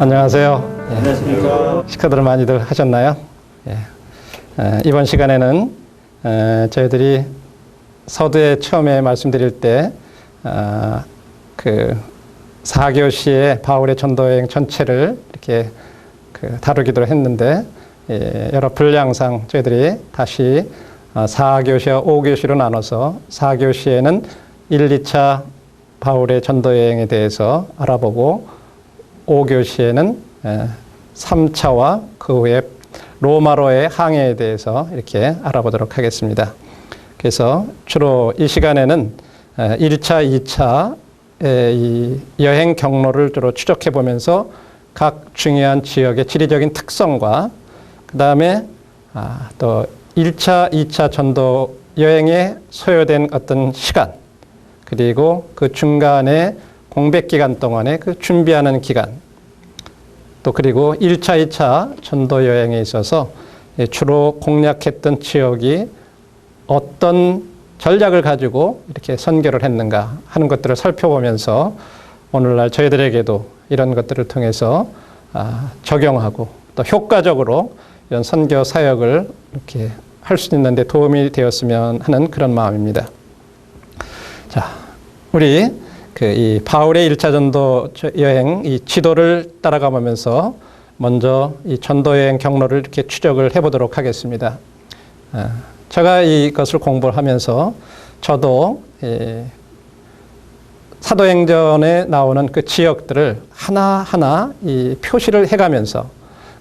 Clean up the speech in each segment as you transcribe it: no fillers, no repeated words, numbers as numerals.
안녕하세요. 안녕하십니까. 식사들을 많이들 하셨나요? 이번 시간에는 저희들이 서두에 처음에 말씀드릴 때 그 4교시의 바울의 전도여행 전체를 이렇게 다루기도 했는데 여러 분량상 저희들이 다시 4교시와 5교시로 나눠서 4교시에는 1, 2차 바울의 전도여행에 대해서 알아보고 5교시에는 3차와 그 후에 로마로의 항해에 대해서 이렇게 알아보도록 하겠습니다. 그래서 주로 이 시간에는 1차, 2차의 이 여행 경로를 주로 추적해 보면서 각 중요한 지역의 지리적인 특성과 그 다음에 또 1차, 2차 전도 여행에 소요된 어떤 시간 그리고 그 중간에 공백 기간 동안에 그 준비하는 기간 또 그리고 1차, 2차 전도 여행에 있어서 주로 공략했던 지역이 어떤 전략을 가지고 이렇게 선교를 했는가 하는 것들을 살펴보면서 오늘날 저희들에게도 이런 것들을 통해서 적용하고 또 효과적으로 이런 선교 사역을 이렇게 할 수 있는 데 도움이 되었으면 하는 그런 마음입니다. 자, 우리 이 바울의 1차 전도 여행 이 지도를 따라가 보면서 먼저 이 전도 여행 경로를 이렇게 추적을 해보도록 하겠습니다. 제가 이것을 공부를 하면서 저도 사도행전에 나오는 그 지역들을 하나하나 이 표시를 해가면서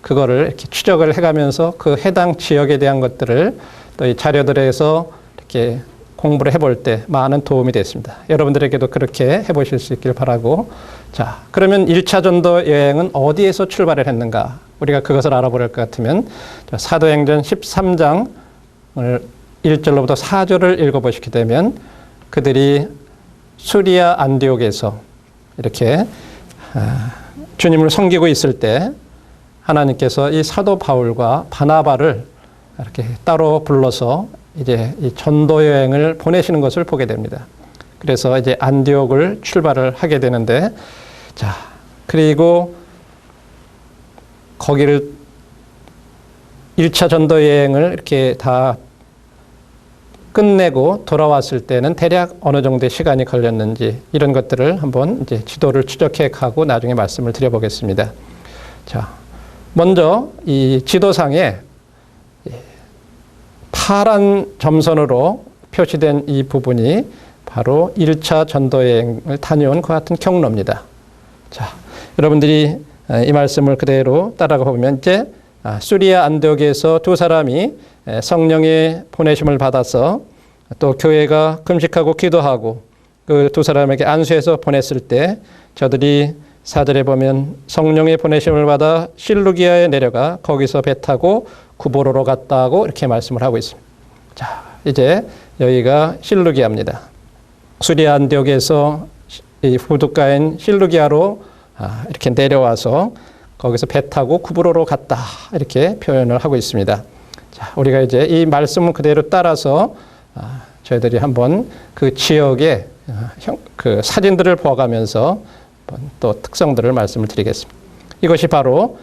그거를 이렇게 추적을 해가면서 그 해당 지역에 대한 것들을 또 이 자료들에서 이렇게 공부를 해볼 때 많은 도움이 됐습니다. 여러분들에게도 그렇게 해보실 수 있길 바라고. 자, 그러면 1차 전도 여행은 어디에서 출발을 했는가? 우리가 그것을 알아볼 것 같으면 사도행전 13장을 1절로부터 4절을 읽어보시게 되면 그들이 수리아 안디옥에서 이렇게 주님을 섬기고 있을 때 하나님께서 이 사도 바울과 바나바를 이렇게 따로 불러서 이제 이 전도 여행을 보내시는 것을 보게 됩니다. 그래서 이제 안디옥을 출발을 하게 되는데, 자, 그리고 거기를 1차 전도 여행을 이렇게 다 끝내고 돌아왔을 때는 대략 어느 정도의 시간이 걸렸는지 이런 것들을 한번 이제 지도를 추적해 가고 나중에 말씀을 드려보겠습니다. 자, 먼저 이 지도상에 파란 점선으로 표시된 이 부분이 바로 1차 전도여행을 다녀온 그 같은 경로입니다. 자, 여러분들이 이 말씀을 그대로 따라가 보면 이제 수리아 안디옥에서 두 사람이 성령의 보내심을 받아서 또 교회가 금식하고 기도하고 그 두 사람에게 안수해서 보냈을 때 저들이 4절에 보면 성령의 보내심을 받아 실루기아에 내려가 거기서 배 타고 구보로로 갔다고 이렇게 말씀을 하고 있습니다. 자, 이제 여기가 실루기아입니다. 수리아 안디옥에서 이 부둣가인 실루기아로 이렇게 내려와서 거기서 배 타고 구브로로 갔다 이렇게 표현을 하고 있습니다. 자, 우리가 이제 이 말씀을 그대로 따라서 저희들이 한번 그 지역의 그 사진들을 보아가면서 또 특성들을 말씀을 드리겠습니다. 이것이 바로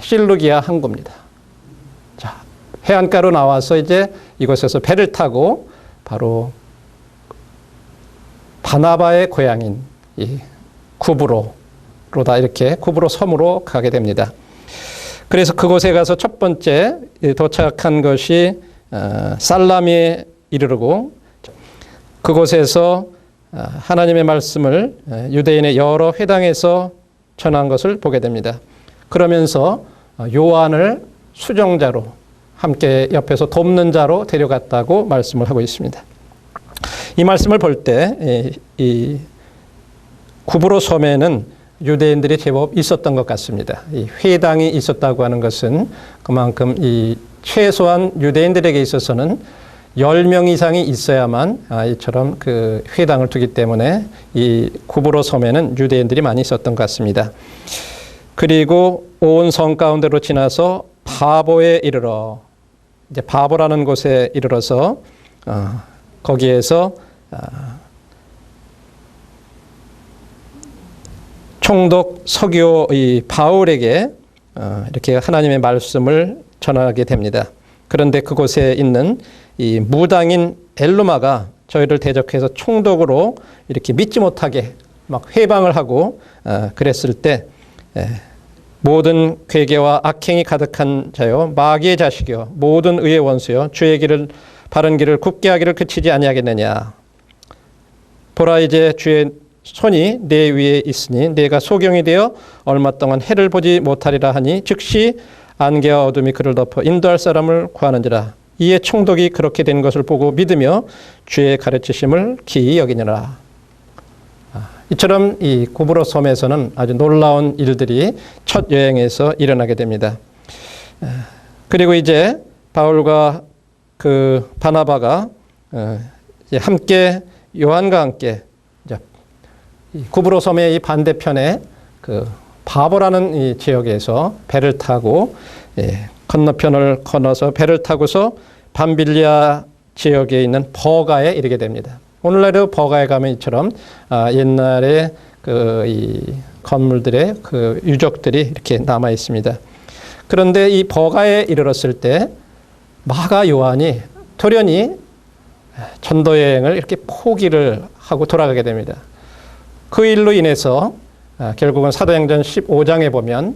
실루기아 항구입니다. 자, 해안가로 나와서 이제 이곳에서 배를 타고 바로 바나바의 고향인 이 구브로로다 이렇게 구브로 섬으로 가게 됩니다. 그래서 그곳에 가서 첫 번째 도착한 것이 살라미에 이르르고 그곳에서 하나님의 말씀을 유대인의 여러 회당에서 전한 것을 보게 됩니다. 그러면서 요한을 수정자로 함께 옆에서 돕는 자로 데려갔다고 말씀을 하고 있습니다. 이 말씀을 볼 때 이 구브로 섬에는 유대인들이 제법 있었던 것 같습니다. 이 회당이 있었다고 하는 것은 그만큼 이 최소한 유대인들에게 있어서는 10명 이상이 있어야만 이처럼 그 회당을 두기 때문에 이 구브로 섬에는 유대인들이 많이 있었던 것 같습니다. 그리고 온 성 가운데로 지나서 바보에 이르러 이제 바보라는 곳에 이르러서 거기에서 총독 서기오 이 바울에게 이렇게 하나님의 말씀을 전하게 됩니다. 그런데 그곳에 있는 이 무당인 엘루마가 저희를 대적해서 총독으로 이렇게 믿지 못하게 막 회방을 하고 그랬을 때 모든 괴계와 악행이 가득한 자요 마귀의 자식이요 모든 의의 원수요 주의 길을 바른 길을 굽게 하기를 그치지 아니하겠느냐. 보라 이제 주의 손이 내 위에 있으니 내가 소경이 되어 얼마 동안 해를 보지 못하리라 하니 즉시 안개와 어둠이 그를 덮어 인도할 사람을 구하는지라. 이에 총독이 그렇게 된 것을 보고 믿으며 주의 가르치심을 기이 여기느라. 이처럼 이 구브로 섬에서는 아주 놀라운 일들이 첫 여행에서 일어나게 됩니다. 그리고 이제 바울과 그 바나바가 함께 요한과 함께 구브로 섬의 이 반대편에 그 바보라는 이 지역에서 배를 타고 건너편을 건너서 배를 타고서 밤빌리아 지역에 있는 버가에 이르게 됩니다. 오늘날도 버가에 가면 이처럼 옛날에 그 이 건물들의 그 유적들이 이렇게 남아 있습니다. 그런데 이 버가에 이르렀을 때 마가 요한이 돌연히 전도 여행을 이렇게 포기를 하고 돌아가게 됩니다. 그 일로 인해서 결국은 사도행전 15장에 보면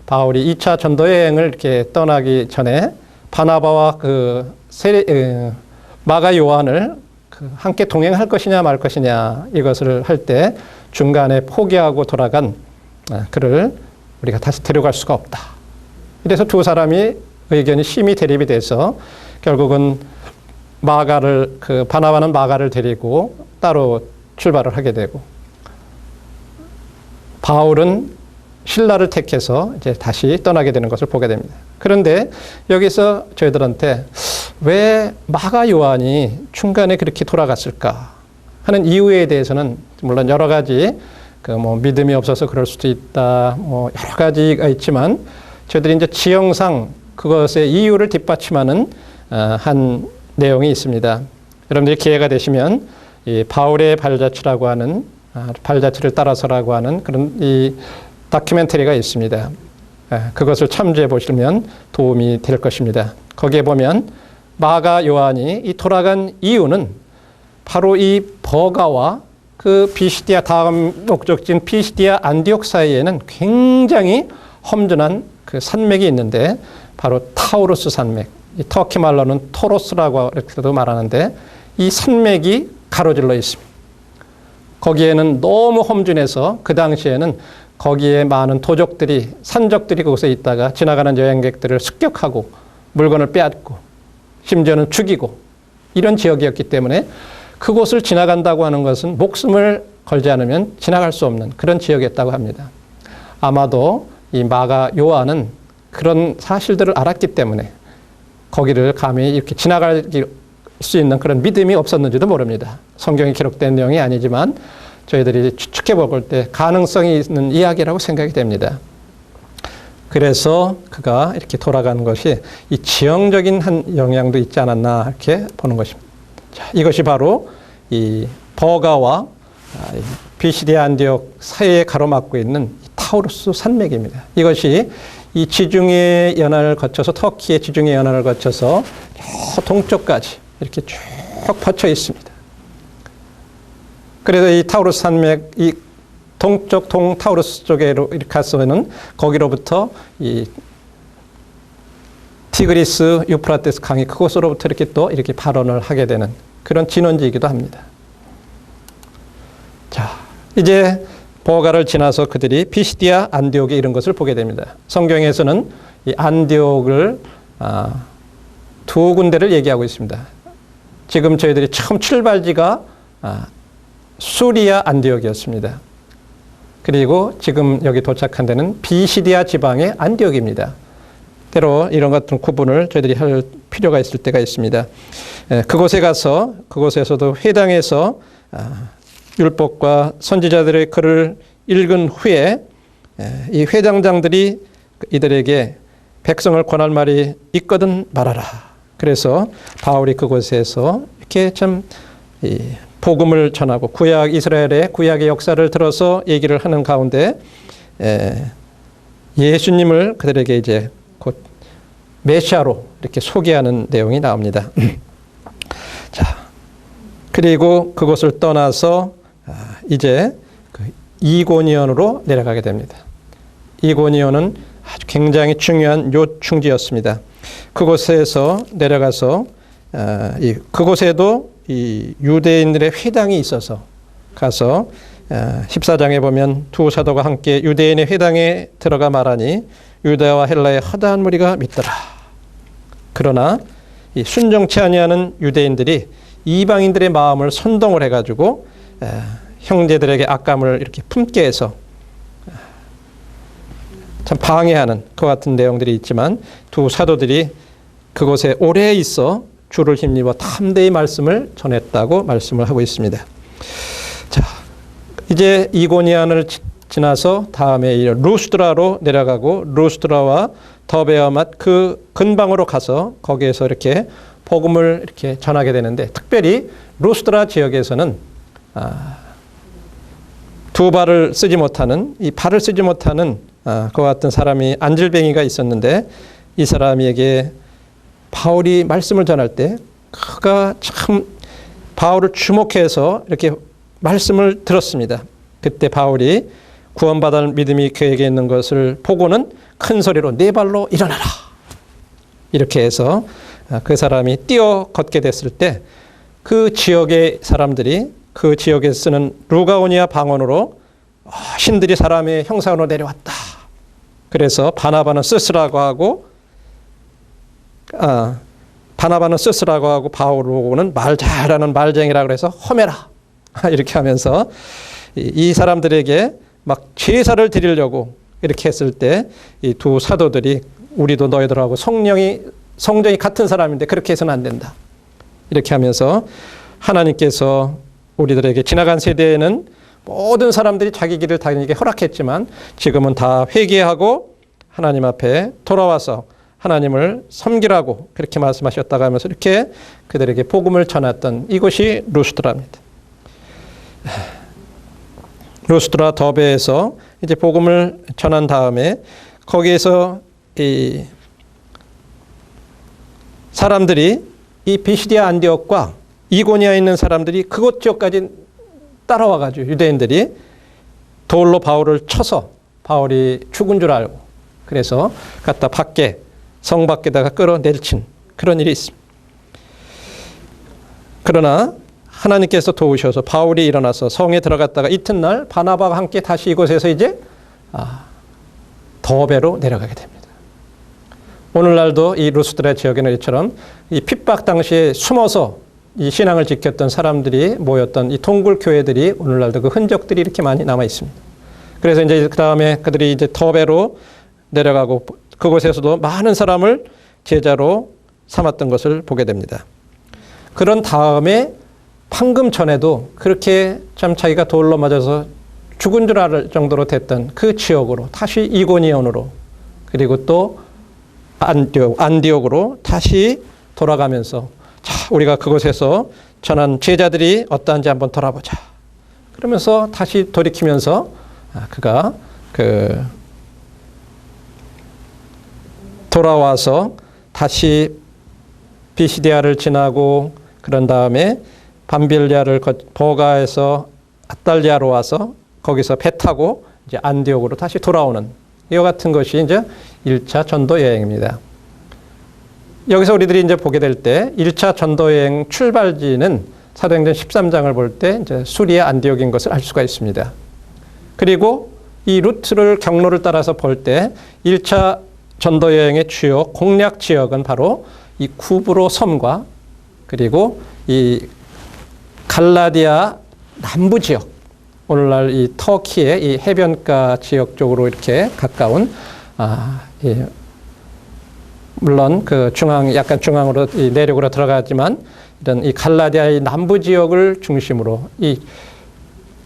바울이 2차 전도 여행을 이렇게 떠나기 전에 바나바와 그 마가 요한을 함께 동행할 것이냐 말 것이냐 이것을 할 때 중간에 포기하고 돌아간 그를 우리가 다시 데려갈 수가 없다. 이래서 두 사람이 의견이 심히 대립이 돼서 결국은 마가를 그 바나바는 마가를 데리고 따로 출발을 하게 되고 바울은 신라를 택해서 이제 다시 떠나게 되는 것을 보게 됩니다. 그런데 여기서 저희들한테 왜 마가 요한이 중간에 그렇게 돌아갔을까 하는 이유에 대해서는 물론 여러 가지 그 뭐 믿음이 없어서 그럴 수도 있다 뭐 여러 가지가 있지만 저희들이 이제 지형상 그것의 이유를 뒷받침하는 한 내용이 있습니다. 여러분들이 기회가 되시면 이 바울의 발자취라고 하는 발자취를 따라서라고 하는 그런 이 다큐멘터리가 있습니다. 그것을 참조해 보시면 도움이 될 것입니다. 거기에 보면 마가 요한이 이 돌아간 이유는 바로 이 버가와 그 피시디아 다음 목적지인 피시디아 안디옥 사이에는 굉장히 험준한 그 산맥이 있는데 바로 타우루스 산맥, 이 터키 말로는 토로스라고 이렇게도 말하는데 이 산맥이 가로질러 있습니다. 거기에는 너무 험준해서 그 당시에는 거기에 많은 도적들이 산적들이 그곳에 있다가 지나가는 여행객들을 습격하고 물건을 빼앗고 심지어는 죽이고 이런 지역이었기 때문에 그곳을 지나간다고 하는 것은 목숨을 걸지 않으면 지나갈 수 없는 그런 지역이었다고 합니다. 아마도 이 마가 요한은 그런 사실들을 알았기 때문에 거기를 감히 이렇게 지나갈 수 있는 그런 믿음이 없었는지도 모릅니다. 성경에 기록된 내용이 아니지만 저희들이 추측해 볼 때 가능성이 있는 이야기라고 생각이 됩니다. 그래서 그가 이렇게 돌아가는 것이 이 지형적인 한 영향도 있지 않았나 이렇게 보는 것입니다. 자, 이것이 바로 이 버가와 비시디아 안디옥 사이에 가로막고 있는 타우루스 산맥입니다. 이것이 이 지중해 연안을 거쳐서 터키의 지중해 연안을 거쳐서 동쪽까지 이렇게 쭉 뻗쳐 있습니다. 그래서 이 타우루스 산맥, 이 동쪽 타우루스 쪽에 이렇게 가서는 거기로부터 이 티그리스 유프라테스 강이 그곳으로부터 이렇게 또 이렇게 발원을 하게 되는 그런 진원지이기도 합니다. 자, 이제 버가를 지나서 그들이 피시디아 안디옥에 이른 것을 보게 됩니다. 성경에서는 이 안디옥을 두 군데를 얘기하고 있습니다. 지금 저희들이 처음 출발지가 수리아 안디옥이었습니다. 그리고 지금 여기 도착한 데는 비시디아 지방의 안디옥입니다. 때로 이런 같은 구분을 저희들이 할 필요가 있을 때가 있습니다. 그곳에 가서 그곳에서도 회당에서 율법과 선지자들의 글을 읽은 후에 이 회당장들이 이들에게 백성을 권할 말이 있거든 말하라. 그래서 바울이 그곳에서 이렇게 참 복음을 전하고 구약 이스라엘의 구약의 역사를 들어서 얘기를 하는 가운데 예수님을 그들에게 이제 곧 메시아로 이렇게 소개하는 내용이 나옵니다. 자, 그리고 그곳을 떠나서 이제 그 이고니온으로 내려가게 됩니다. 이고니온은 아주 굉장히 중요한 요충지였습니다. 그곳에서 내려가서 그곳에도 이 유대인들의 회당이 있어서 가서 14장에 보면 두 사도가 함께 유대인의 회당에 들어가 말하니 유다와 헬라의 허다한 무리가 믿더라. 그러나 이 순종치 아니하는 유대인들이 이방인들의 마음을 선동을 해가지고 형제들에게 악감을 이렇게 품게 해서 참 방해하는 그 같은 내용들이 있지만 두 사도들이 그곳에 오래 있어 주를 힘입어 담대히 말씀을 전했다고 말씀을 하고 있습니다. 자, 이제 이고니온을 지나서 다음에 루스드라로 내려가고 루스드라와 더베아맛 그 근방으로 가서 거기에서 이렇게 복음을 이렇게 전하게 되는데 특별히 루스드라 지역에서는 두 발을 쓰지 못하는 이 발을 쓰지 못하는 그 같은 사람이 안질뱅이가 있었는데 이 사람에게 바울이 말씀을 전할 때 그가 참 바울을 주목해서 이렇게 말씀을 들었습니다. 그때 바울이 구원받을 믿음이 그에게 있는 것을 보고는 큰 소리로 네 발로 일어나라. 이렇게 해서 그 사람이 뛰어 걷게 됐을 때 그 지역의 사람들이 그 지역에 쓰는 루가오니아 방언으로 신들이 사람의 형상으로 내려왔다. 그래서 바나바는 스스라고 하고 바나바는 스스라고 하고 바울은 말 잘하는 말쟁이라 그래서 험해라. 이렇게 하면서 이 사람들에게 막 제사를 드리려고 이렇게 했을 때 이 두 사도들이 우리도 너희들하고 성정이 같은 사람인데 그렇게 해서는 안 된다. 이렇게 하면서 하나님께서 우리들에게 지나간 세대에는 모든 사람들이 자기 길을 다니게 허락했지만 지금은 다 회개하고 하나님 앞에 돌아와서 하나님을 섬기라고 그렇게 말씀하셨다고 하면서 이렇게 그들에게 복음을 전했던 이곳이 루스드라입니다. 루스드라 더베에서 이제 복음을 전한 다음에 거기에서 이 사람들이 이 비시디아 안디옥과 이고니아에 있는 사람들이 그곳 지역까지 따라와가지고 유대인들이 돌로 바울을 쳐서 바울이 죽은 줄 알고 그래서 갖다 밖에 성 밖에다가 끌어내친 그런 일이 있습니다. 그러나 하나님께서 도우셔서 바울이 일어나서 성에 들어갔다가 이튿날 바나바와 함께 다시 이곳에서 이제 더베로 내려가게 됩니다. 오늘날도 이 루스드라 지역에는 이처럼 이 핍박 당시에 숨어서 이 신앙을 지켰던 사람들이 모였던 이 동굴 교회들이 오늘날도 그 흔적들이 이렇게 많이 남아 있습니다. 그래서 이제 그 다음에 그들이 이제 더베로 내려가고 그곳에서도 많은 사람을 제자로 삼았던 것을 보게 됩니다. 그런 다음에 방금 전에도 그렇게 참 자기가 돌로 맞아서 죽은 줄 알 정도로 됐던 그 지역으로 다시 이고니온으로 그리고 또 안디옥으로 다시 돌아가면서 자, 우리가 그곳에서 전한 제자들이 어떠한지 한번 돌아보자. 그러면서 다시 돌이키면서 그가 돌아와서 다시 비시디아를 지나고 그런 다음에 밤빌리아를 버가에서 아달리아로 와서 거기서 배 타고 이제 안디옥으로 다시 돌아오는 이와 같은 것이 이제 1차 전도 여행입니다. 여기서 우리들이 이제 보게 될 때 1차 전도 여행 출발지는 사도행전 13장을 볼 때 이제 수리아 안디옥인 것을 알 수가 있습니다. 그리고 이 루트를 경로를 따라서 볼 때 1차 전도 여행의 주요 공략 지역은 바로 이 쿠브로 섬과 그리고 이 갈라디아 남부 지역, 오늘날 이 터키의 이 해변가 지역 쪽으로 이렇게 가까운 예. 물론 그 약간 중앙으로 이 내륙으로 들어가지만 이런 이 갈라디아의 남부 지역을 중심으로 이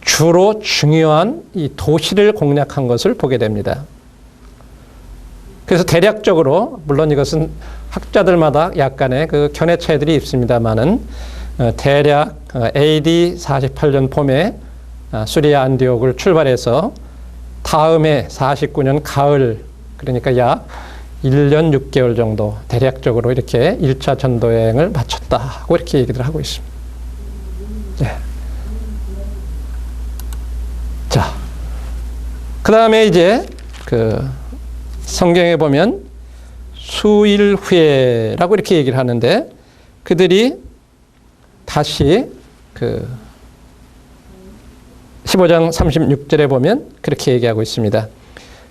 주로 중요한 이 도시를 공략한 것을 보게 됩니다. 그래서 대략적으로 물론 이것은 학자들마다 약간의 그 견해 차이들이 있습니다만은 대략 AD 48년 봄에 수리아 안디옥을 출발해서 다음해 49년 가을, 그러니까 약 1년 6개월 정도 대략적으로 이렇게 1차 전도 여행을 마쳤다고 이렇게 얘기를 하고 있습니다. 네. 자, 그 다음에 이제 그 성경에 보면 수일 후에라고 이렇게 얘기를 하는데, 그들이 다시 그 15장 36절에 보면 그렇게 얘기하고 있습니다.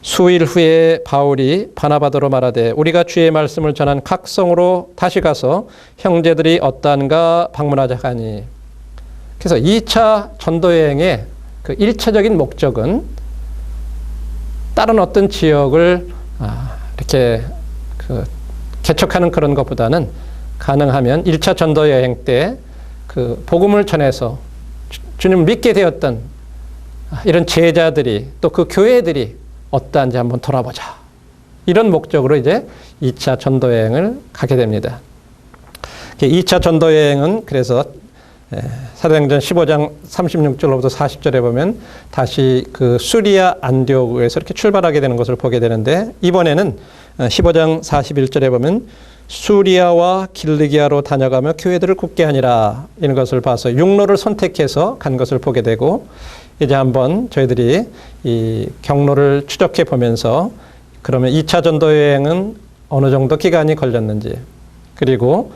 수일 후에 바울이 바나바더로 말하되 우리가 주의 말씀을 전한 각 성으로 다시 가서 형제들이 어떠한가 방문하자 하니. 그래서 2차 전도여행의 그 1차적인 목적은 다른 어떤 지역을 이렇게 그 개척하는 그런 것보다는 가능하면 1차 전도여행 때 그 복음을 전해서 주님을 믿게 되었던 이런 제자들이 또 그 교회들이 어떠한지 한번 돌아보자. 이런 목적으로 이제 2차 전도여행을 가게 됩니다. 2차 전도여행은 그래서 사도행전 15장 36절로부터 40절에 보면 다시 그 수리아 안디옥에서 이렇게 출발하게 되는 것을 보게 되는데, 이번에는 15장 41절에 보면 수리아와 길르기아로 다녀가며 교회들을 굳게 하니라, 이런 것을 봐서 육로를 선택해서 간 것을 보게 되고, 이제 한번 저희들이 이 경로를 추적해 보면서 그러면 2차 전도 여행은 어느 정도 기간이 걸렸는지, 그리고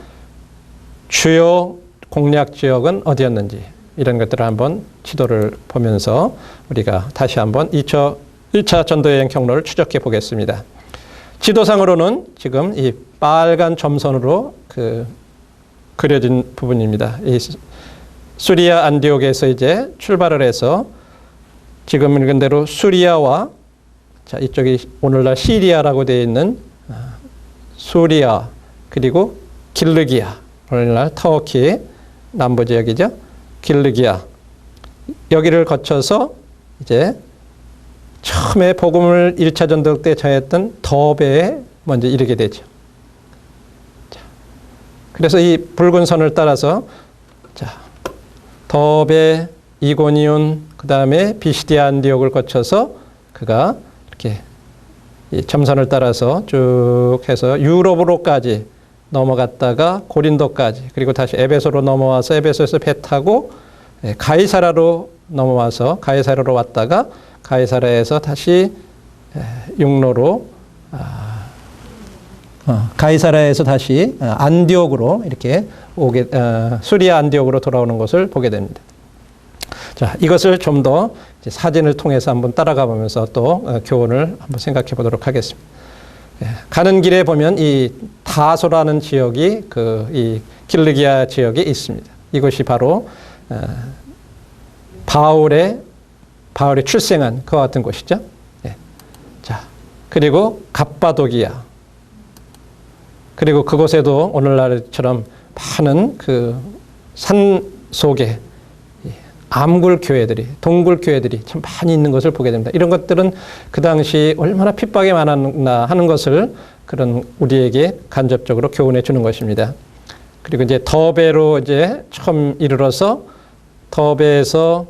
주요 공략 지역은 어디였는지, 이런 것들을 한번 지도를 보면서 우리가 다시 한번 1차 전도 여행 경로를 추적해 보겠습니다. 지도상으로는 지금 이 빨간 점선으로 그려진 부분입니다. 이 수리아 안디옥에서 이제 출발을 해서 지금 읽은 대로 수리아와, 자, 이쪽이 오늘날 시리아라고 되어 있는 수리아, 그리고 길르기아, 오늘날 터키 남부 지역이죠. 길르기아, 여기를 거쳐서 이제 처음에 복음을 1차 전도 때 전했던 더베에 먼저 이르게 되죠. 자, 그래서 이 붉은 선을 따라서 자, 더베, 이고니온, 그 다음에 비시디아 안디옥을 거쳐서 그가 이렇게 이 점선을 따라서 쭉 해서 유럽으로까지 넘어갔다가 고린도까지, 그리고 다시 에베소로 넘어와서 에베소에서 배 타고 가이사라로 넘어와서 가이사라로 왔다가 가이사라에서 다시 육로로 가이사라에서 다시 안디옥으로 이렇게 수리아 안디옥으로 돌아오는 것을 보게 됩니다. 자, 이것을 좀 더 사진을 통해서 한번 따라가 보면서 또 교훈을 한번 생각해 보도록 하겠습니다. 가는 길에 보면 이 다소라는 지역이 이 길르기아 지역에 있습니다. 이것이 바로 바울이 출생한 그와 같은 곳이죠. 자, 그리고 갑바도기아, 그리고 그곳에도 오늘날처럼 많은 그 산 속에 암굴 교회들이, 동굴 교회들이 참 많이 있는 것을 보게 됩니다. 이런 것들은 그 당시 얼마나 핍박이 많았나 하는 것을 그런 우리에게 간접적으로 교훈해 주는 것입니다. 그리고 이제 더베로 이제 처음 이르러서 더베에서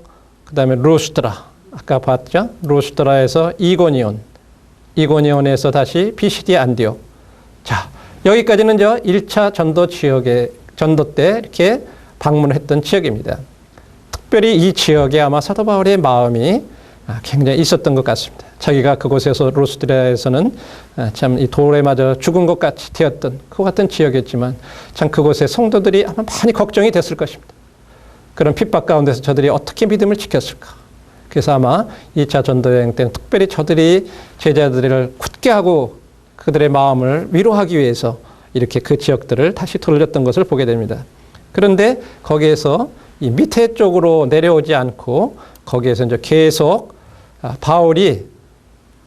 그 다음에 루스트라, 아까 봤죠? 루스트라에서 이고니온에서 다시 비시디아 안디옥. 자, 여기까지는 1차 전도 지역에, 전도 때 이렇게 방문을 했던 지역입니다. 특별히 이 지역에 아마 사도 바울의 마음이 굉장히 있었던 것 같습니다. 자기가 그곳에서 루스트라에서는 참 이 돌에 맞아 죽은 것 같이 되었던 그 같은 지역이었지만 참 그곳의 성도들이 아마 많이 걱정이 됐을 것입니다. 그런 핍박 가운데서 저들이 어떻게 믿음을 지켰을까. 그래서 아마 2차 전도여행 때는 특별히 저들이 제자들을 굳게 하고 그들의 마음을 위로하기 위해서 이렇게 그 지역들을 다시 돌렸던 것을 보게 됩니다. 그런데 거기에서 이 밑에 쪽으로 내려오지 않고 거기에서 이제 계속 바울이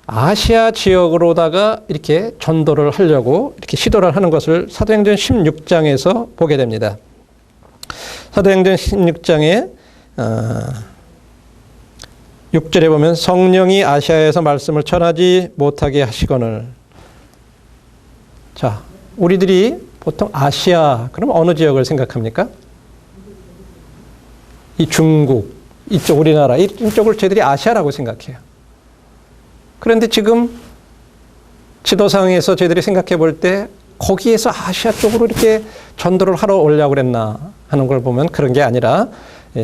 아시아 지역으로다가 이렇게 전도를 하려고 이렇게 시도를 하는 것을 사도행전 16장에서 보게 됩니다. 사도행전 16장에 6절에 보면 성령이 아시아에서 말씀을 전하지 못하게 하시거늘. 자, 우리들이 보통 아시아, 그럼 어느 지역을 생각합니까? 이 중국, 이쪽 우리나라, 이쪽을 저희들이 아시아라고 생각해요. 그런데 지금 지도상에서 저희들이 생각해 볼 때 거기에서 아시아 쪽으로 이렇게 전도를 하러 오려고 그랬나 하는 걸 보면 그런 게 아니라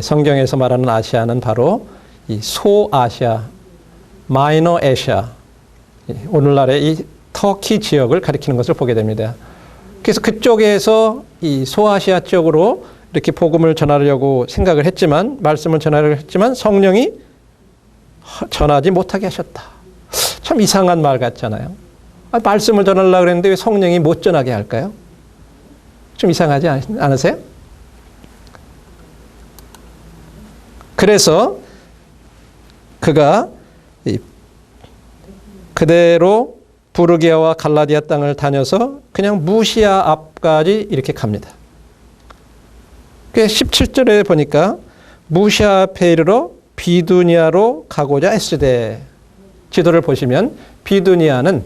성경에서 말하는 아시아는 바로 이 소아시아, 마이너 아시아, 오늘날의 이 터키 지역을 가리키는 것을 보게 됩니다. 그래서 그쪽에서 이 소아시아 쪽으로 이렇게 복음을 전하려고 생각을 했지만, 말씀을 전하려고 했지만 성령이 전하지 못하게 하셨다. 참 이상한 말 같잖아요. 말씀을 전하려고 그랬는데 왜 성령이 못 전하게 할까요? 좀 이상하지 않으세요? 그래서 그가 그대로 부르기아와 갈라디아 땅을 다녀서 그냥 무시아 앞까지 이렇게 갑니다. 17절에 보니까 무시아 앞에 이르러 비두니아로 가고자 했으되, 지도를 보시면 비두니아는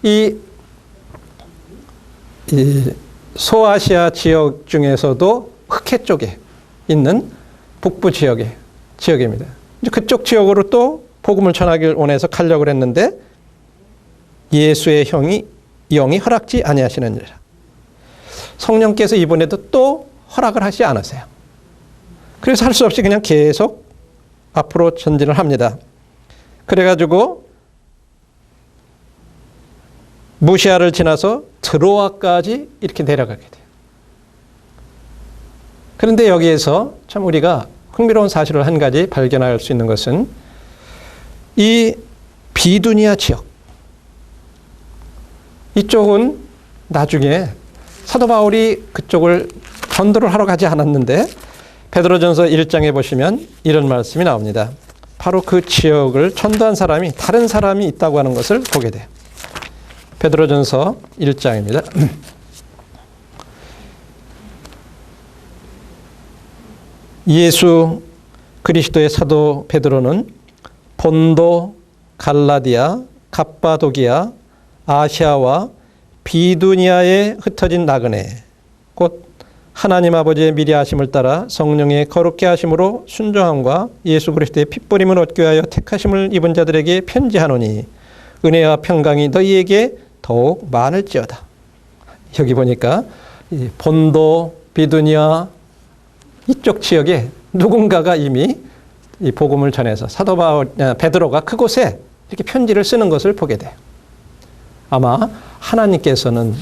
이 소아시아 지역 중에서도 흑해 쪽에 있는 북부 지역입니다. 이제 그쪽 지역으로 또 복음을 전하길 원해서 가려고 했는데 예수의 영이 허락지 아니하시느니라. 성령께서 이번에도 또 허락을 하지 않으세요. 그래서 할 수 없이 그냥 계속 앞으로 전진을 합니다. 그래가지고 무시아를 지나서 드로아까지 이렇게 내려가게 돼요. 그런데 여기에서 참 우리가 흥미로운 사실을 한 가지 발견할 수 있는 것은 이 비두니아 지역, 이쪽은 나중에 사도 바울이 그쪽을 전도를 하러 가지 않았는데 베드로전서 1장에 보시면 이런 말씀이 나옵니다. 바로 그 지역을 전도한 사람이, 다른 사람이 있다고 하는 것을 보게 돼요. 베드로전서 1장입니다. 예수 그리스도의 사도 베드로는 본도, 갈라디아, 갑바도기아, 아시아와 비두니아에 흩어진 나그네, 곧 하나님 아버지의 미리 하심을 따라 성령의 거룩게 하심으로 순종함과 예수 그리스도의 핏부림을 얻기 위하여 택하심을 입은 자들에게 편지하노니 은혜와 평강이 너희에게 더욱 많을지어다. 여기 보니까 본도, 비두니아 이쪽 지역에 누군가가 이미 이 복음을 전해서 사도 베드로가 그곳에 이렇게 편지를 쓰는 것을 보게 돼요. 아마 하나님께서는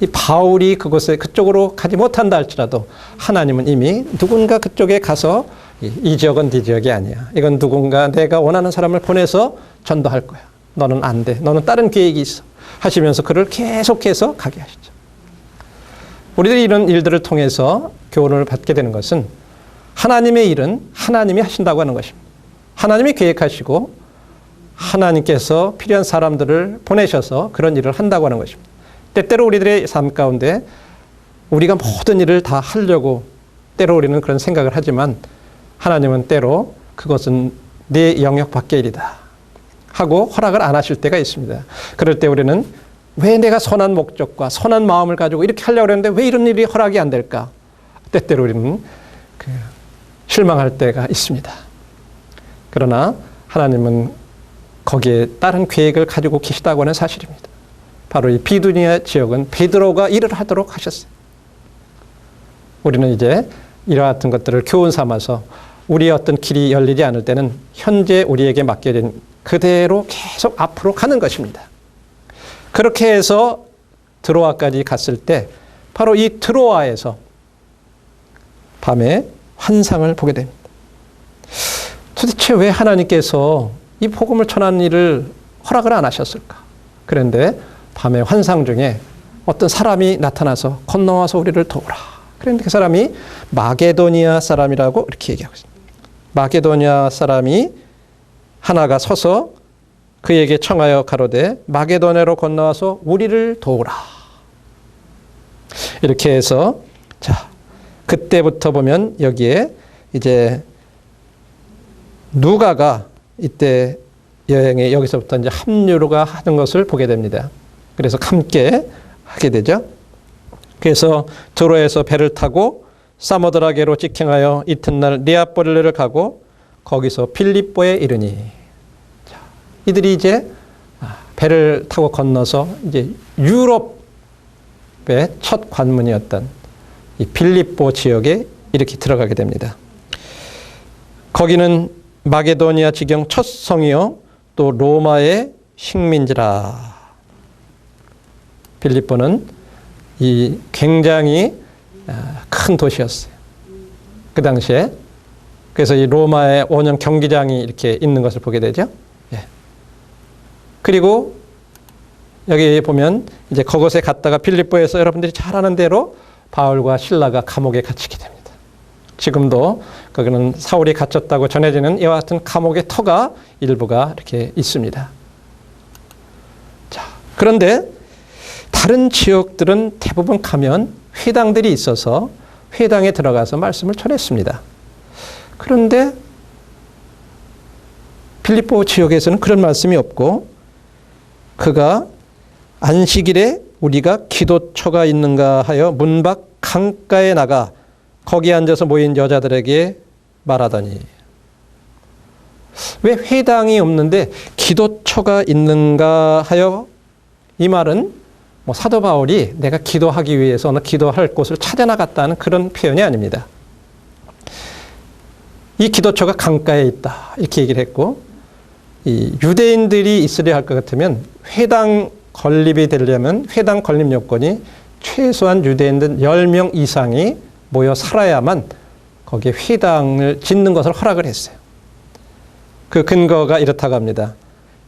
이 바울이 그쪽으로 가지 못한다 할지라도 하나님은 이미 누군가 그쪽에 가서 이 지역은 네 지역이 아니야. 이건 누군가 내가 원하는 사람을 보내서 전도할 거야. 너는 안 돼. 너는 다른 계획이 있어. 하시면서 그를 계속해서 가게 하시죠. 우리들이 이런 일들을 통해서 교훈을 받게 되는 것은 하나님의 일은 하나님이 하신다고 하는 것입니다. 하나님이 계획하시고 하나님께서 필요한 사람들을 보내셔서 그런 일을 한다고 하는 것입니다. 때때로 우리들의 삶 가운데 우리가 모든 일을 다 하려고 때로 우리는 그런 생각을 하지만 하나님은 때로 그것은 네 영역 밖의 일이다 하고 허락을 안 하실 때가 있습니다. 그럴 때 우리는 왜 내가 선한 목적과 선한 마음을 가지고 이렇게 하려고 했는데 왜 이런 일이 허락이 안 될까? 때때로 우리는 실망할 때가 있습니다. 그러나 하나님은 거기에 다른 계획을 가지고 계시다고 하는 사실입니다. 바로 이 비두니아 지역은 베드로가 일을 하도록 하셨어요. 우리는 이제 이와 같은 것들을 교훈 삼아서 우리의 어떤 길이 열리지 않을 때는 현재 우리에게 맡겨진 그대로 계속 앞으로 가는 것입니다. 그렇게 해서 드로아까지 갔을 때 바로 이 드로아에서 밤에 환상을 보게 됩니다. 도대체 왜 하나님께서 이 복음을 전하는 일을 허락을 안 하셨을까? 그런데 밤에 환상 중에 어떤 사람이 나타나서 건너와서 우리를 도우라. 그런데 그 사람이 마게도니아 사람이라고 이렇게 얘기하고 있습니다. 마게도니아 사람이 하나가 서서 그에게 청하여 가로되 마게도냐로 건너와서 우리를 도우라. 이렇게 해서 자, 그때부터 보면 여기에 이제 누가가 이때 여행에 여기서부터 이제 합류가 하는 것을 보게 됩니다. 그래서 함께 하게 되죠. 그래서 드로에서 배를 타고 사모드라게로 직행하여 이튿날 네아폴리를 가고 거기서 빌립보에 이르니. 자, 이들이 이제 배를 타고 건너서 이제 유럽의 첫 관문이었던 이 빌립보 지역에 이렇게 들어가게 됩니다. 거기는 마게도니아 지경 첫 성이요 또 로마의 식민지라. 빌립보는 이 굉장히 큰 도시였어요. 그 당시에. 그래서 이 로마의 원형 경기장이 이렇게 있는 것을 보게 되죠. 예. 그리고 여기 보면 이제 그곳에 갔다가 빌립보에서 여러분들이 잘 아는 대로 바울과 실라가 감옥에 갇히게 됩니다. 지금도 거기는 사울이 갇혔다고 전해지는 이와 같은 감옥의 터가 일부가 이렇게 있습니다. 자, 그런데 다른 지역들은 대부분 가면 회당들이 있어서 회당에 들어가서 말씀을 전했습니다. 그런데 빌립보 지역에서는 그런 말씀이 없고 그가 안식일에 우리가 기도처가 있는가 하여 문 밖 강가에 나가 거기에 앉아서 모인 여자들에게 말하더니. 왜 회당이 없는데 기도처가 있는가 하여, 이 말은 뭐 사도 바울이 내가 기도하기 위해서 어느 기도할 곳을 찾아 나갔다는 그런 표현이 아닙니다. 이 기도처가 강가에 있다 이렇게 얘기를 했고, 이 유대인들이 있으려 할 것 같으면 회당 건립이 되려면 회당 건립 요건이 최소한 유대인들 10명 이상이 모여 살아야만 거기에 회당을 짓는 것을 허락을 했어요. 그 근거가 이렇다고 합니다.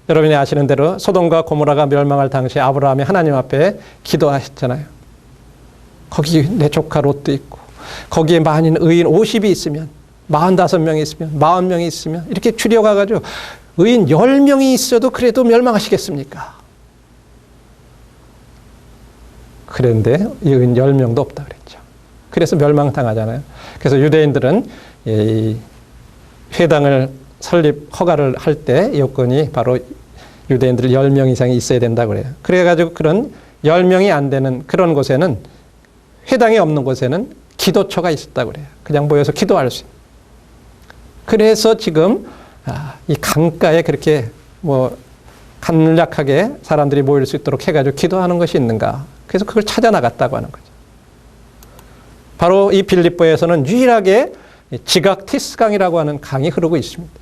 여러분이 아시는 대로 소돔과 고모라가 멸망할 당시에 아브라함이 하나님 앞에 기도하셨잖아요. 거기 내 조카 롯도 있고 거기에 많은 의인 50이 있으면 45명이 있으면 40명이 있으면 이렇게 줄여가지고 의인 10명이 있어도 그래도 멸망하시겠습니까? 그런데 이 의인 10명도 없다 그랬죠. 그래서 멸망당하잖아요. 그래서 유대인들은 이 회당을 설립 허가를 할 때 요건이 바로 유대인들 10명 이상이 있어야 된다고 그래요. 그래가지고 그런 10명이 안 되는 그런 곳에는, 회당이 없는 곳에는 기도처가 있었다고 그래요. 그냥 모여서 기도할 수 있는. 그래서 지금 이 강가에 그렇게 뭐 간략하게 사람들이 모일 수 있도록 해가지고 기도하는 것이 있는가. 그래서 그걸 찾아 나갔다고 하는 거죠. 바로 이 빌립보에서는 유일하게 지각 티스강이라고 하는 강이 흐르고 있습니다.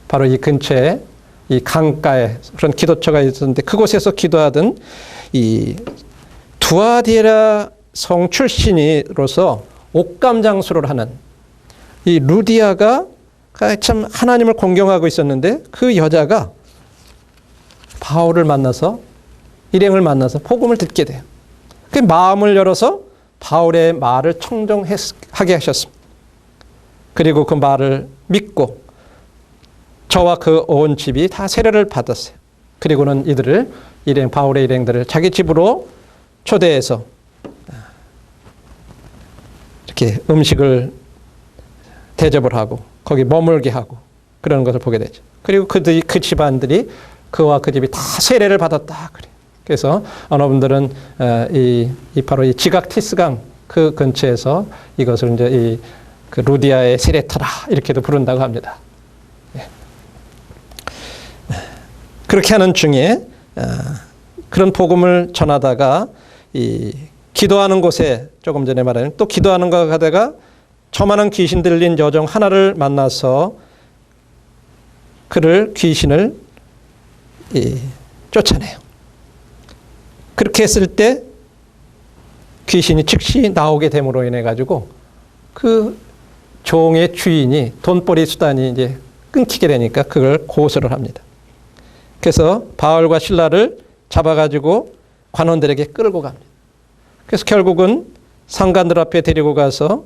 바로 이 근처에 이 강가에 그런 기도처가 있었는데 그곳에서 기도하던 이 두아디라 성 출신으로서 옥감 장수를 하는 이 루디아가 참 하나님을 공경하고 있었는데 그 여자가 바울을 만나서, 일행을 만나서 복음을 듣게 돼요. 그 마음을 열어서 바울의 말을 청종하게 하셨습니다. 그리고 그 말을 믿고 저와 그 온 집이 다 세례를 받았어요. 그리고는 이들을, 바울의 일행들을 자기 집으로 초대해서 이렇게 음식을 대접을 하고 거기 머물게 하고 그러는 것을 보게 되죠. 그리고 그 집안들이, 그와 그 집이 다 세례를 받았다 그래요. 그래서 어느 분들은 바로 이 지각 티스강 그 근처에서 이것을 이제 그 루디아의 세례터라 이렇게도 부른다고 합니다. 그렇게 하는 중에 그런 복음을 전하다가 이 기도하는 곳에, 조금 전에 말한 또 기도하는 것 가다가 저만한 귀신 들린 여종 하나를 만나서 귀신을 쫓아내요. 그렇게 했을 때 귀신이 즉시 나오게 됨으로 인해 가지고 그 종의 주인이 돈벌이 수단이 이제 끊기게 되니까 그걸 고소를 합니다. 그래서 바울과 실라를 잡아가지고 관원들에게 끌고 갑니다. 그래서 결국은 상관들 앞에 데리고 가서,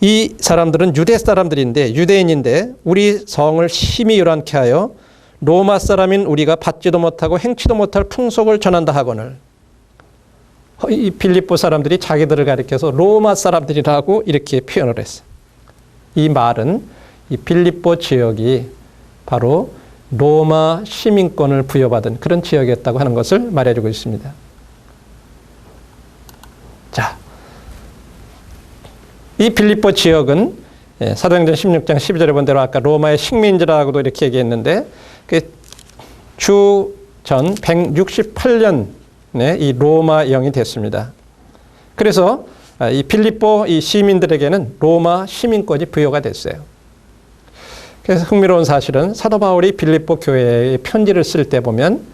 이 사람들은 유대 사람들인데, 유대인인데 우리 성을 심히 요란케 하여 로마 사람인 우리가 받지도 못하고 행치도 못할 풍속을 전한다 하거늘. 이 빌립보 사람들이 자기들을 가리켜서 로마 사람들이라고 이렇게 표현을 했어요. 이 말은 이 빌립보 지역이 바로 로마 시민권을 부여받은 그런 지역이었다고 하는 것을 말해주고 있습니다. 자, 이 빌립보 지역은 사도행전 16장 12절에 본 대로 아까 로마의 식민지라고도 이렇게 얘기했는데 주전 168년에 이 로마 영이 됐습니다. 그래서 이 빌립보 이 시민들에게는 로마 시민권이 부여가 됐어요. 그래서 흥미로운 사실은 사도 바울이 빌립보 교회에 편지를 쓸 때 보면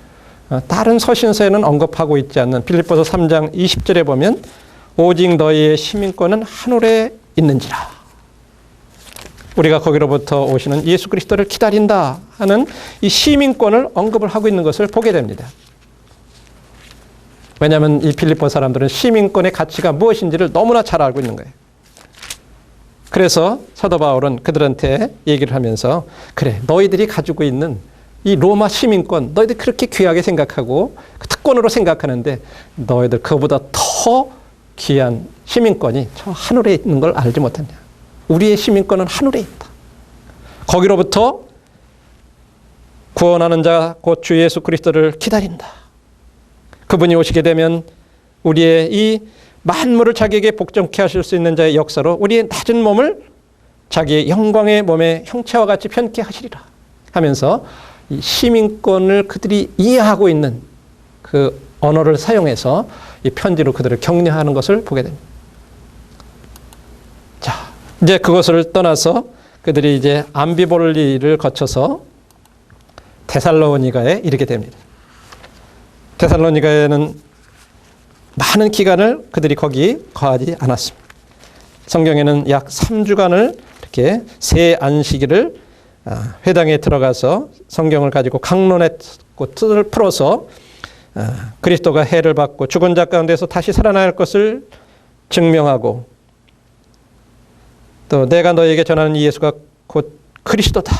다른 서신서에는 언급하고 있지 않는 빌립보서 3장 20절에 보면 오직 너희의 시민권은 하늘에 있는지라. 우리가 거기로부터 오시는 예수 그리스도를 기다린다 하는 이 시민권을 언급을 하고 있는 것을 보게 됩니다. 왜냐하면 이 빌립보 사람들은 시민권의 가치가 무엇인지를 너무나 잘 알고 있는 거예요. 그래서 사도 바울은 그들한테 얘기를 하면서 그래, 너희들이 가지고 있는 이 로마 시민권, 너희들 그렇게 귀하게 생각하고 특권으로 생각하는데 너희들 그보다 더 귀한 시민권이 저 하늘에 있는 걸 알지 못했냐. 우리의 시민권은 하늘에 있다. 거기로부터 구원하는 자 곧 주 예수 그리스도를 기다린다. 그분이 오시게 되면 우리의 이 만물을 자기에게 복종케 하실 수 있는 자의 역사로 우리의 낮은 몸을 자기의 영광의 몸의 형체와 같이 편케 하시리라 하면서 이 시민권을 그들이 이해하고 있는 그 언어를 사용해서 이 편지로 그들을 격려하는 것을 보게 됩니다. 자, 이제 그것을 떠나서 그들이 이제 암비볼리를 거쳐서 데살로니가에 이르게 됩니다. 데살로니가에는 많은 기간을 그들이 거기 거하지 않았습니다. 성경에는 약 3주간을 이렇게 새 안식일을 회당에 들어가서 성경을 가지고 강론했고 뜻을 풀어서 그리스도가 해를 받고 죽은 자 가운데서 다시 살아날 것을 증명하고 또 내가 너에게 전하는 이 예수가 곧 그리스도다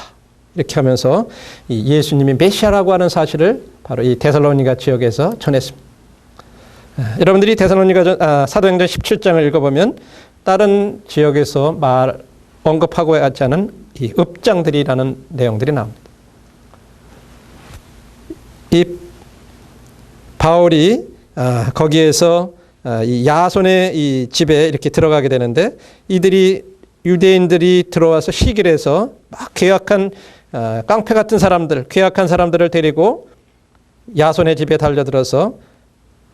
이렇게 하면서 이 예수님이 메시아라고 하는 사실을 바로 이 데살로니가 지역에서 전했습니다. 여러분들이 데살로니가 사도행전 17장을 읽어보면 다른 지역에서 언급하고 하지 않은 이 읍장들이라는 내용들이 나옵니다. 이 바울이 거기에서 이 야손의 이 집에 이렇게 들어가게 되는데 이들이 유대인들이 들어와서 시길해서 막 괴악한 깡패 같은 사람들, 괴악한 사람들을 데리고 야손의 집에 달려들어서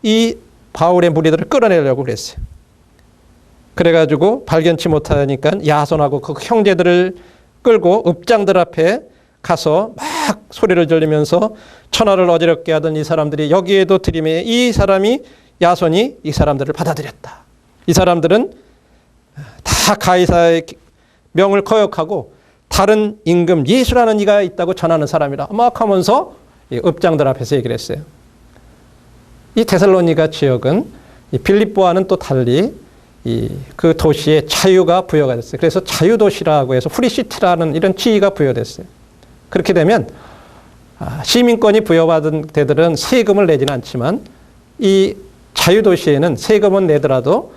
이 바울의 무리들을 끌어내려고 그랬어요. 그래가지고 발견치 못하니까 야손하고 그 형제들을 끌고 읍장들 앞에 가서 막 소리를 지르면서 천하를 어지럽게 하던 이 사람들이 여기에도 들이매 이 사람이 야손이 이 사람들을 받아들였다. 이 사람들은 다 가이사의 명을 거역하고 다른 임금 예수라는 이가 있다고 전하는 사람이라 막 하면서 이 읍장들 앞에서 얘기를 했어요. 이 데살로니가 지역은 이 빌립보와는 또 달리 그 도시에 자유가 부여가 됐어요. 그래서 자유도시라고 해서 프리시티라는 이런 지위가 부여됐어요. 그렇게 되면 시민권이 부여받은 데들은 세금을 내지는 않지만 이 자유도시에는 세금은 내더라도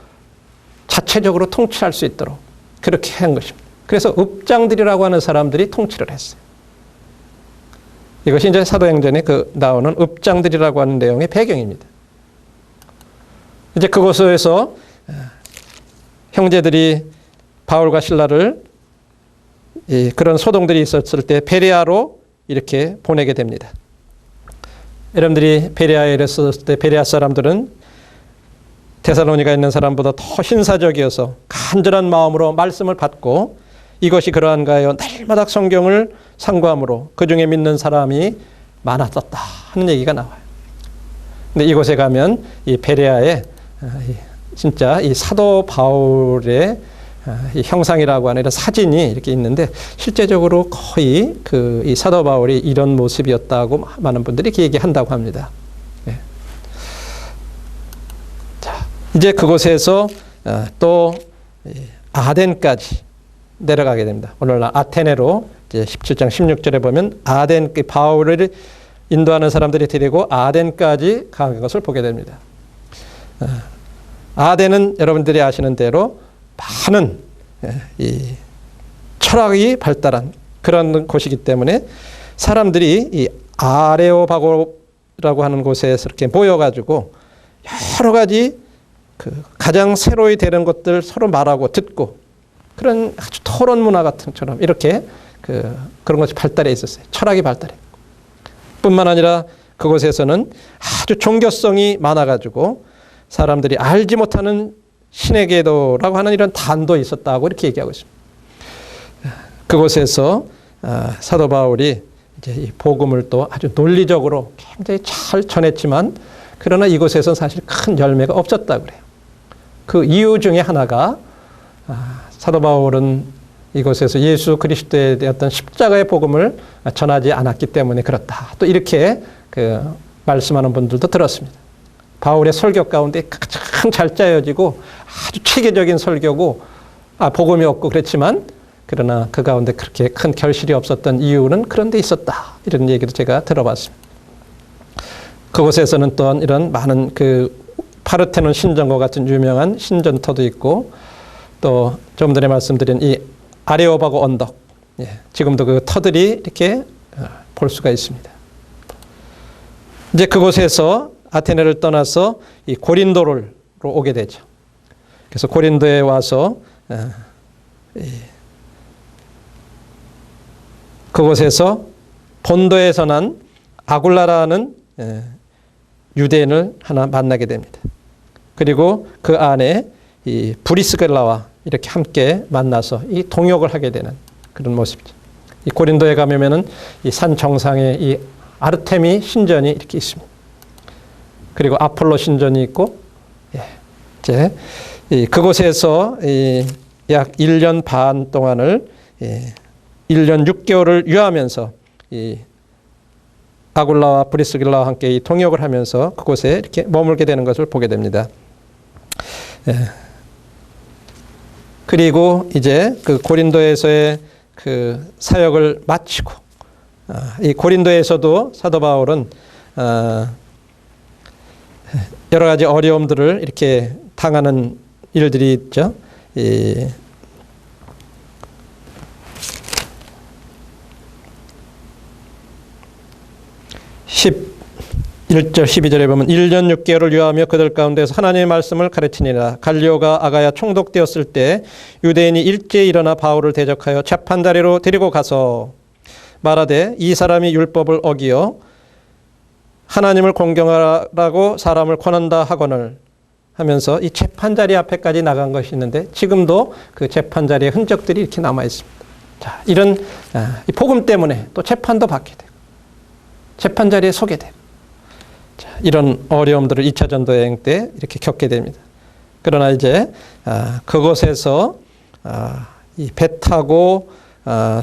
자체적으로 통치할 수 있도록 그렇게 한 것입니다. 그래서 읍장들이라고 하는 사람들이 통치를 했어요. 이것이 이제 사도행전에 나오는 읍장들이라고 하는 내용의 배경입니다. 이제 그곳에서 형제들이 바울과 실라를 그런 소동들이 있었을 때 베레아로 이렇게 보내게 됩니다. 여러분들이 베레아에 이랬을 때 베레아 사람들은 데살로니가에 있는 사람보다 더 신사적이어서 간절한 마음으로 말씀을 받고 이것이 그러한가 하여 날마다 성경을 상고함으로 그중에 믿는 사람이 많았었다 하는 얘기가 나와요. 근데 이곳에 가면 이 베레아에 진짜 이 사도 바울의 이 형상이라고 하는 이런 사진이 이렇게 있는데 실제적으로 거의 이 사도 바울이 이런 모습이었다고 많은 분들이 이렇게 얘기한다고 합니다. 네. 자, 이제 그곳에서 또 아덴까지 내려가게 됩니다. 오늘날 아테네로 이제 17장 16절에 보면 아덴 바울을 인도하는 사람들이 데리고 아덴까지 간 것을 보게 됩니다. 아덴은 여러분들이 아시는 대로 많은 이 철학이 발달한 그런 곳이기 때문에 사람들이 이 아레오바고라고 하는 곳에서 이렇게 모여가지고 여러 가지 그 가장 새로이 되는 것들 서로 말하고 듣고 그런 아주 토론 문화 같은 것처럼 이렇게 그런 것이 발달해 있었어요. 철학이 발달했고. 뿐만 아니라 그곳에서는 아주 종교성이 많아가지고 사람들이 알지 못하는 신의 계도라고 하는 이런 단도 있었다고 이렇게 얘기하고 있습니다. 그곳에서 사도 바울이 이제 이 복음을 또 아주 논리적으로 굉장히 잘 전했지만 그러나 이곳에서는 사실 큰 열매가 없었다고 그래요. 그 이유 중에 하나가 사도 바울은 이곳에서 예수 그리스도에 대한 어떤 십자가의 복음을 전하지 않았기 때문에 그렇다. 또 이렇게 말씀하는 분들도 들었습니다. 바울의 설교 가운데 가장 잘 짜여지고 아주 체계적인 설교고 복음이 없고 그렇지만 그러나 그 가운데 그렇게 큰 결실이 없었던 이유는 그런 데 있었다. 이런 얘기도 제가 들어봤습니다. 그곳에서는 또한 이런 많은 파르테논 신전과 같은 유명한 신전터도 있고 또 좀 전에 말씀드린 이 아레오바고 언덕, 지금도 그 터들이 이렇게 볼 수가 있습니다. 이제 그곳에서 아테네를 떠나서 이 고린도로 오게 되죠. 그래서 고린도에 와서 그곳에서 본도에서 난 아굴라라는 유대인을 하나 만나게 됩니다. 그리고 그 안에 이 브리스길라와 이렇게 함께 만나서 이 동역을 하게 되는 그런 모습이죠. 이 고린도에 가면은 이 산 정상에 이 아르테미 신전이 이렇게 있습니다. 그리고 아폴로 신전이 있고, 이제 그곳에서 약 1년 반 동안을 1년 6개월을 유하면서 이 아굴라와 브리스길라와 함께 이 동역을 하면서 그곳에 이렇게 머물게 되는 것을 보게 됩니다. 그리고 이제 그 고린도에서의 그 사역을 마치고 이 고린도에서도 사도 바울은 여러 가지 어려움들을 이렇게 당하는 일들이 있죠. 1절 12절에 보면 1년 6개월을 유하며 그들 가운데서 하나님의 말씀을 가르치니라. 갈리오가 아가야 총독되었을 때 유대인이 일제히 일어나 바울을 대적하여 재판자리로 데리고 가서 말하되 이 사람이 율법을 어기어 하나님을 공경하라고 사람을 권한다 하거늘 하면서 이 재판자리 앞에까지 나간 것이 있는데 지금도 그 재판자리의 흔적들이 이렇게 남아 있습니다. 자, 이런 이 복음 때문에 또 재판도 받게 되고 재판자리에 서게 되고 자, 이런 어려움들을 2차 전도 여행 때 이렇게 겪게 됩니다. 그러나 이제 그곳에서 이 배 타고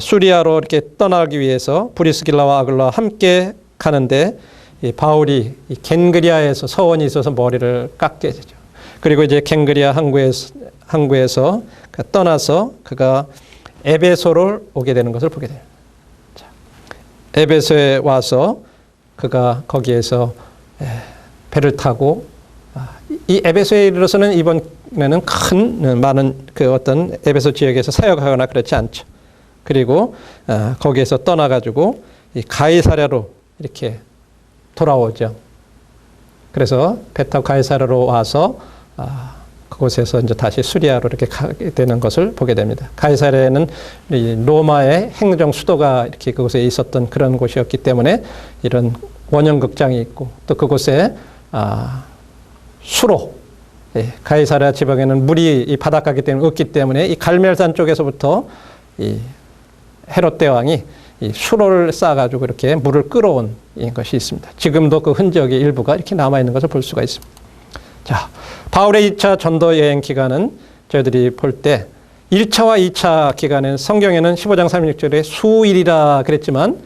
수리아로 이렇게 떠나기 위해서 브리스길라와 아굴라와 함께 가는데 이 바울이 이 겐그리아에서 서원이 있어서 머리를 깎게 되죠. 그리고 이제 겐그리아 항구에서 떠나서 그가 에베소를 오게 되는 것을 보게 됩니다. 자, 에베소에 와서 그가 거기에서 배를 타고 이 에베소에 이르러서는 이번에는 많은 그 어떤 에베소 지역에서 사역하거나 그렇지 않죠. 그리고 거기에서 떠나가지고 이 가이사랴로 이렇게 돌아오죠. 그래서 배 타고 가이사랴로 와서 그곳에서 이제 다시 수리아로 이렇게 가게 되는 것을 보게 됩니다. 가이사랴는 로마의 행정 수도가 이렇게 그곳에 있었던 그런 곳이었기 때문에 이런 원형극장이 있고 또 그곳에 수로 가이사랴 지방에는 물이 이 바닷가이기 때문에 없기 때문에 이 갈멜산 쪽에서부터 이 헤롯 대왕이 이 수로를 쌓아가지고 이렇게 물을 끌어온 것이 있습니다. 지금도 그 흔적의 일부가 이렇게 남아있는 것을 볼 수가 있습니다. 자, 바울의 2차 전도 여행 기간은 저희들이 볼 때 1차와 2차 기간에는 성경에는 15장 36절에 수일이라 그랬지만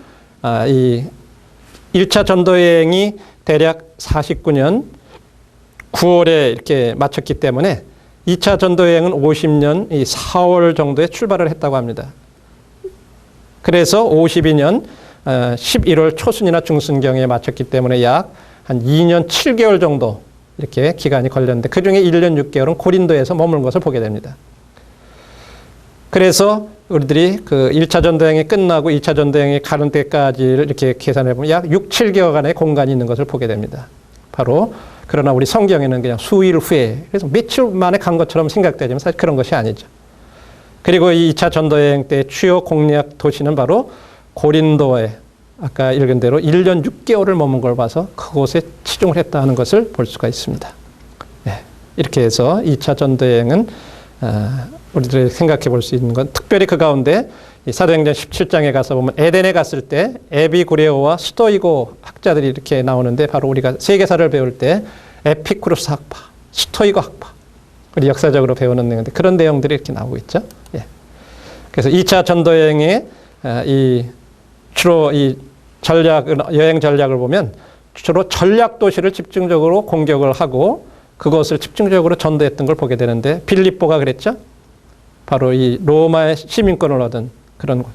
이 1차 전도 여행이 대략 49년 9월에 이렇게 마쳤기 때문에 2차 전도 여행은 50년 4월 정도에 출발을 했다고 합니다. 그래서 52년 11월 초순이나 중순경에 마쳤기 때문에 약 한 2년 7개월 정도 이렇게 기간이 걸렸는데 그중에 1년 6개월은 고린도에서 머무른 것을 보게 됩니다. 그래서 우리들이 그 1차 전도여행이 끝나고 2차 전도여행이 가는 때까지를 이렇게 계산해 보면 약 6, 7개월간의 공간이 있는 것을 보게 됩니다. 바로 그러나 우리 성경에는 그냥 수일 후에, 그래서 며칠 만에 간 것처럼 생각되지만 사실 그런 것이 아니죠. 그리고 이 2차 전도 여행 때 주요 공략 도시는 바로 고린도에 아까 읽은 대로 1년 6개월을 머문 걸 봐서 그곳에 치중을 했다는 것을 볼 수가 있습니다. 네, 이렇게 해서 2차 전도 여행은 우리들이 생각해 볼 수 있는 건 특별히 그 가운데 이 사도행전 17장에 가서 보면 에덴에 갔을 때 에비구레오와 스토이고 학자들이 이렇게 나오는데 바로 우리가 세계사를 배울 때 에피쿠로스 학파, 스토이고 학파 우리 역사적으로 배우는 내용인데 그런 내용들이 이렇게 나오고 있죠. 예. 그래서 2차 전도 여행의 주로 이 여행 전략을 보면 주로 전략 도시를 집중적으로 공격을 하고 그것을 집중적으로 전도했던 걸 보게 되는데 빌립보가 그랬죠. 바로 이 로마의 시민권을 얻은 그런 곳.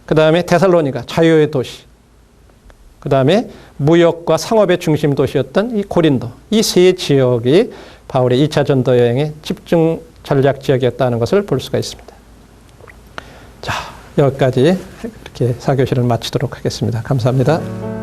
그 다음에 데살로니가 자유의 도시. 그 다음에 무역과 상업의 중심 도시였던 이 고린도. 이 세 지역이 바울의 2차 전도 여행의 집중 전략 지역이었다는 것을 볼 수가 있습니다. 자, 여기까지 이렇게 4교시를 마치도록 하겠습니다. 감사합니다.